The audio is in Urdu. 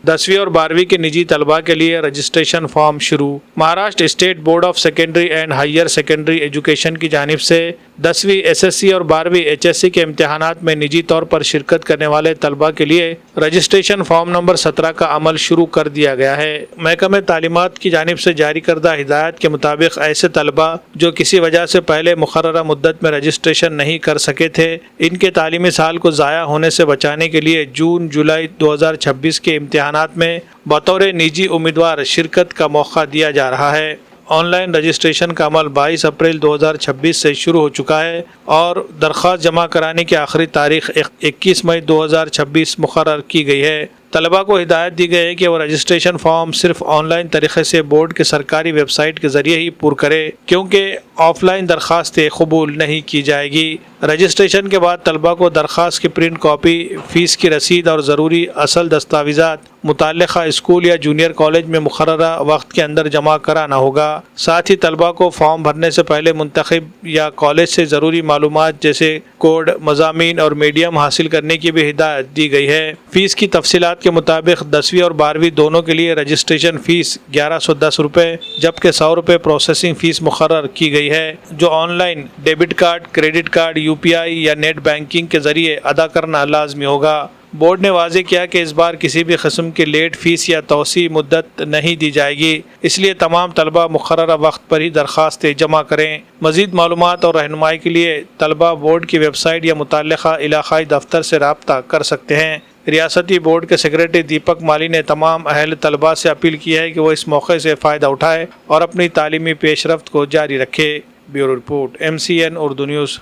10ویں اور 12ویں کے نجی طلباء کے لیے رجسٹریشن فارم شروع۔ Maharashtra State Board of Secondary and Higher Secondary Education کی جانب سے 10ویں SSC اور 12ویں HSC کے امتحانات میں نجی طور پر شرکت کرنے والے طلباء کے لیے رجسٹریشن فارم نمبر 17 کا عمل شروع کر دیا گیا ہے۔ محکمہ تعلیمات کی جانب سے جاری کردہ ہدایات کے مطابق ایسے طلباء جو کسی وجہ سے پہلے مقررہ مدت میں رجسٹریشن نہیں کر سکے تھے، ان کے تعلیمی سال کو ضائع ہونے سے بچانے کے لیے جون جولائی 2026 کے امتحانات میں بطور نجی امیدوار شرکت کا موقع دیا جا رہا ہے۔ آن لائن رجسٹریشن کا عمل 22 اپریل 2026 سے شروع ہو چکا ہے اور درخواست جمع کرانے کی آخری تاریخ 21 مئی 2026 مقرر کی گئی ہے۔ طلباء کو ہدایت دی گئی ہے کہ وہ رجسٹریشن فارم صرف آن لائن طریقے سے بورڈ کے سرکاری ویب سائٹ کے ذریعے ہی پر کرے، کیونکہ آف لائن درخواستیں قبول نہیں کی جائے گی۔ رجسٹریشن کے بعد طلباء کو درخواست کی پرنٹ کاپی، فیس کی رسید اور ضروری اصل دستاویزات متعلقہ اسکول یا جونیئر کالج میں مقررہ وقت کے اندر جمع کرانا ہوگا۔ ساتھ ہی طلباء کو فارم بھرنے سے پہلے منتخب یا کالج سے ضروری معلومات جیسے کوڈ، مضامین اور میڈیم حاصل کرنے کی بھی ہدایت دی گئی ہے۔ فیس کی تفصیلات کے مطابق 10ویں اور 12ویں دونوں کے لیے رجسٹریشن فیس 1110 روپے جبکہ 100 روپے پروسیسنگ فیس مقرر کی گئی ہے، جو on line debit card, credit card, UPI یا نیٹ بینکنگ کے ذریعے ادا کرنا لازمی ہوگا۔ بورڈ نے واضح کیا کہ اس بار کسی بھی قسم کی لیٹ فیس یا توسیع مدت نہیں دی جائے گی، اس لیے تمام طلباء مقررہ وقت پر ہی درخواستیں جمع کریں۔ مزید معلومات اور رہنمائی کے لیے طلباء بورڈ کی ویب سائٹ یا متعلقہ علاقائی دفتر سے رابطہ کر سکتے ہیں۔ ریاستی بورڈ کے سیکریٹری دیپک مالی نے تمام اہل طلباء سے اپیل کی ہے کہ وہ اس موقع سے فائدہ اٹھائے اور اپنی تعلیمی پیش رفت کو جاری رکھے۔ Bureau report MCN Urdu news.